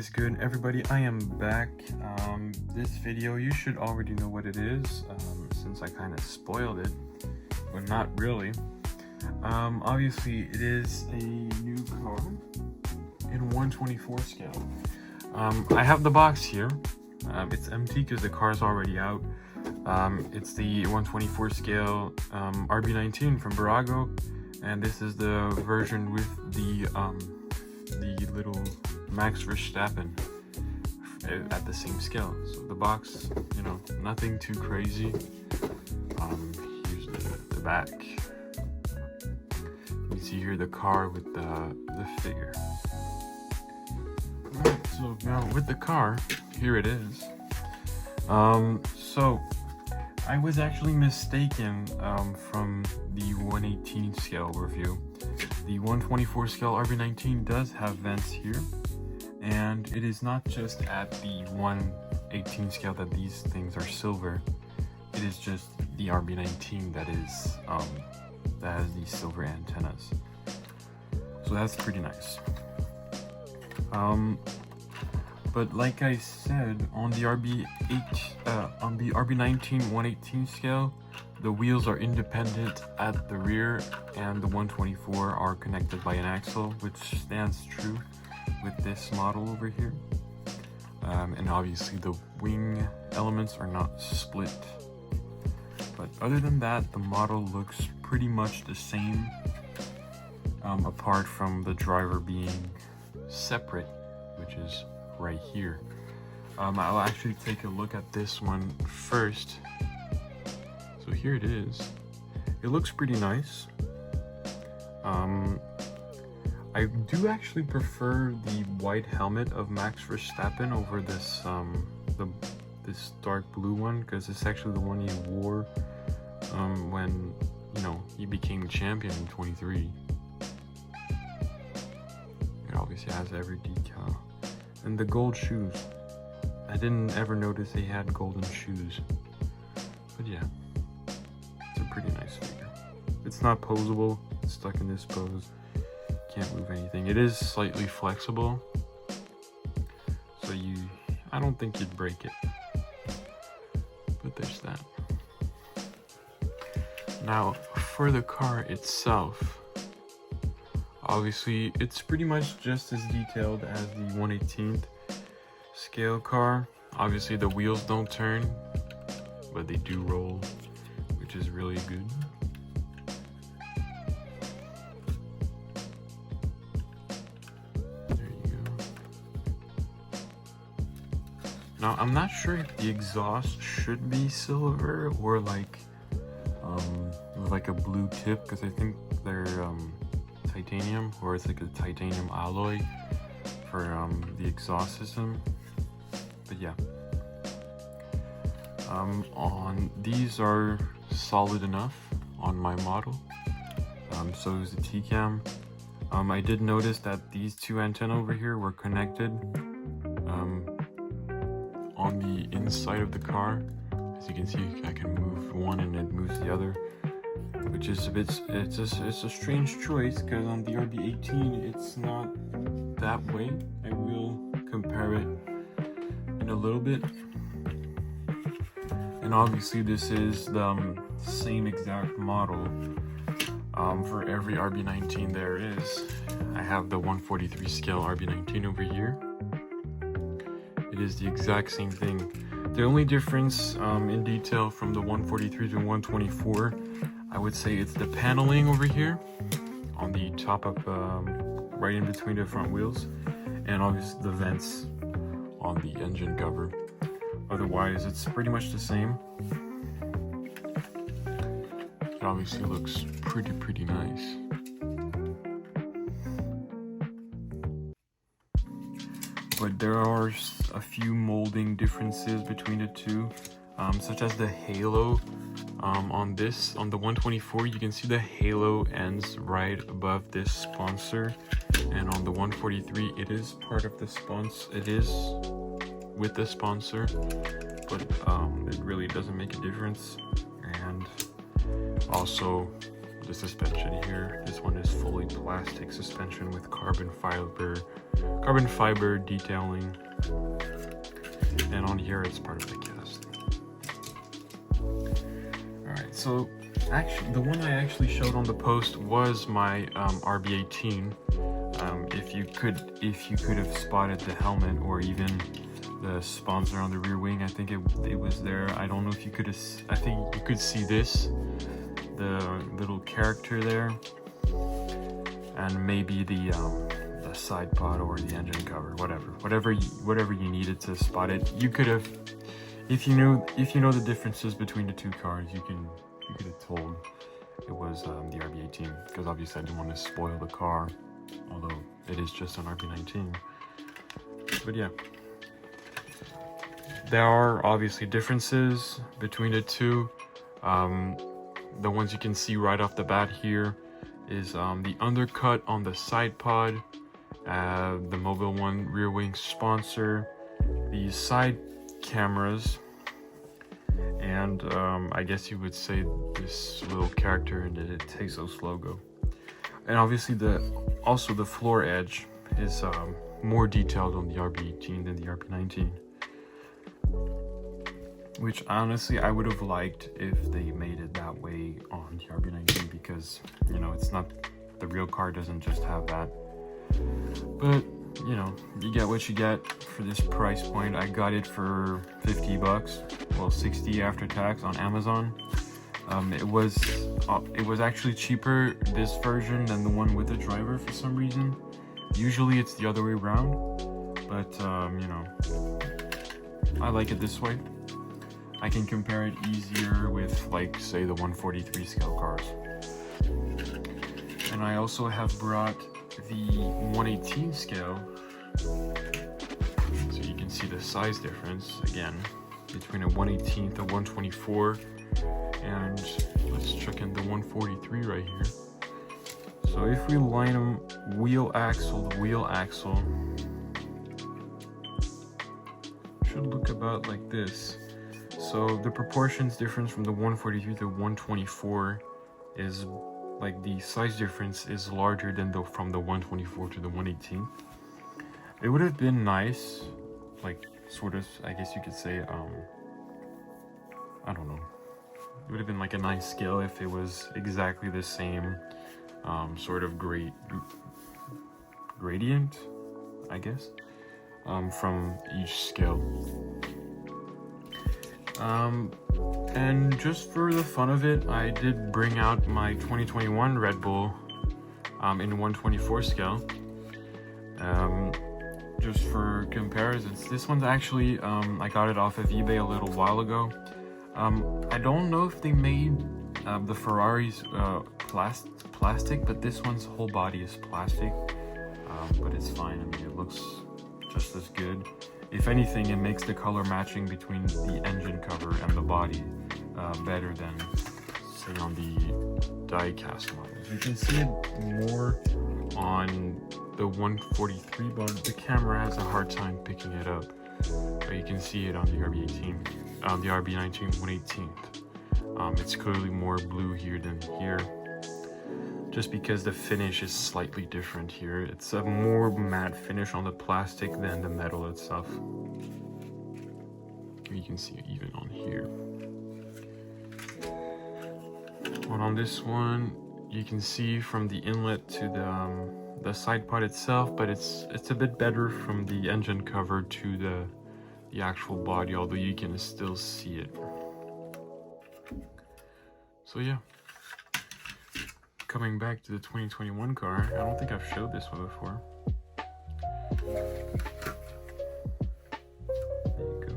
is good, everybody? I am back. This video, you should already know what it is, since I kind of spoiled it, but not really. Obviously, it is a new car in 1/24 scale. I have the box here. It's empty because the car is already out. It's the 1/24 scale RB19 from Bburago, and this is the version with the little Max Verstappen at the same scale. So the box, you know, nothing too crazy. Here's the back. You see here the car with the figure. Alright, so now with the car, here it is. So I was actually mistaken from the 1/18 scale review. The 1/24 scale RB19 does have vents here, and it is not just at the 1/18 scale that these things are silver. It is just the RB19 that is that has these silver antennas. So that's pretty nice. But like I said, on the RB19 1/18 scale, the wheels are independent at the rear, and the 1/24 are connected by an axle, which stands true with this model over here. And obviously the wing elements are not split. But other than that, the model looks pretty much the same, apart from the driver being separate, which is right here. I'll actually take a look at this one first. So here it is. It looks pretty nice. I do actually prefer the white helmet of Max Verstappen over this this dark blue one, because it's actually the one he wore when, you know, he became champion in 23. It obviously has every decal. And the gold shoes. I didn't ever notice they had golden shoes. But yeah, it's a pretty nice figure. It's not posable, it's stuck in this pose. Can't move anything. It is slightly flexible, so I don't think you'd break it. But there's that. Now, for the car itself, obviously it's pretty much just as detailed as the 1/18 scale car. Obviously the wheels don't turn, but they do roll, which is really good. There you go. Now I'm not sure if the exhaust should be silver or like with like a blue tip, because I think they're titanium, or it's like a titanium alloy for the exhaust system. But yeah, on these are solid enough on my model. So is the T-cam. I did notice that these two antennae over here were connected on the inside of the car. As you can see, I can move one and it moves the other, which is a bit, it's a strange choice, because on the RB18 it's not that way. I will compare it in a little bit. And obviously this is the same exact model for every RB19 there is. I have the 1/43 scale RB19 over here. It is the exact same thing. The only difference in detail from the 1/43 to 1/24, I would say it's the paneling over here on the top of right in between the front wheels, and obviously the vents on the engine cover. Otherwise it's pretty much the same. It obviously looks pretty nice. But there are a few molding differences between the two, such as the halo. On the 1/24, you can see the halo ends right above this sponsor, and on the 1/43 it is part of the sponsor. It is with the sponsor, but it really doesn't make a difference. And also the suspension here. This one is fully plastic suspension with carbon fiber detailing, and on here it's part of the cast. Alright, so actually the one I actually showed on the post was my RB18. If you could have spotted the helmet or even the sponsor on the rear wing, I think it was there. I don't know if you could have, I think you could see this, the little character there, and maybe the side pod or the engine cover, whatever you needed to spot it. You could have, if you know the differences between the two cars, you could have told it was the RB18, because obviously I didn't want to spoil the car, although it is just an RB19. But yeah, there are obviously differences between the two. The ones you can see right off the bat here is the undercut on the side pod, the Mobile One rear wing sponsor, the side cameras, and I guess you would say this little character and the Tezos logo. And obviously also the floor edge is more detailed on the RB18 than the RB19. Which honestly I would have liked if they made it that way on the RB19, because you know, it's not, the real car doesn't just have that. But you know, you get what you get for this price point. I got it for 50 bucks, well 60 after tax on Amazon. It was actually cheaper, this version, than the one with the driver for some reason. Usually it's the other way around, but you know, I like it this way. I can compare it easier with, like, say, the 143 scale cars. And I also have brought the 118 scale, so you can see the size difference again between a 118, a 124, and let's check in the 143 right here. So if we line them wheel axle to wheel axle, should look about like this. So the proportions difference from the 143 to 124 is, like, the size difference is larger than from the 124 to the 118. It would have been nice, like, sort of, I guess you could say, I don't know. It would have been like a nice scale if it was exactly the same sort of gradient, I guess, from each scale. And just for the fun of it, I did bring out my 2021 Red Bull in 124 scale, just for comparisons. This one's actually, I got it off of eBay a little while ago. I don't know if they made the Ferrari's plastic, but this one's whole body is plastic, but it's fine. I mean, it looks just as good. If anything, it makes the color matching between the engine cover and the body better than, say, on the die-cast models. You can see it more on the 143, but the camera has a hard time picking it up. But you can see it on the RB18, on the RB19 118th. It's clearly more blue here than here, just because the finish is slightly different here. It's a more matte finish on the plastic than the metal itself. You can see it even on here. But on this one, you can see from the inlet to the side pod itself, but it's a bit better from the engine cover to the actual body, although you can still see it. So yeah. Coming back to the 2021 car, I don't think I've showed this one before. There you go.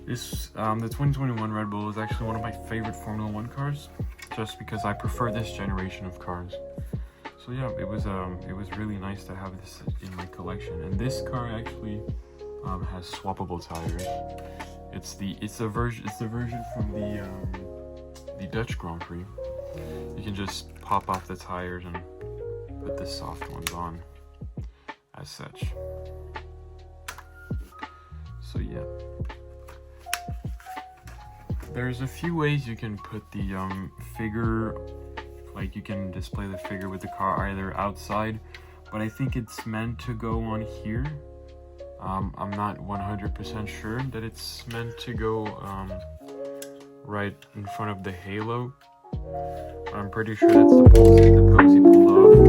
This, the 2021 Red Bull is actually one of my favorite Formula 1 cars, just because I prefer this generation of cars. So yeah, it was really nice to have this in my collection. And this car actually has swappable tires. It's the version from the Dutch Grand Prix. You can just pop off the tires and put the soft ones on as such. So yeah. there's a few ways you can put the figure, like you can display the figure with the car either outside, but I think it's meant to go on here. I'm not 100% sure that it's meant to go right in front of the halo. I'm pretty sure that's the pose he pulled off.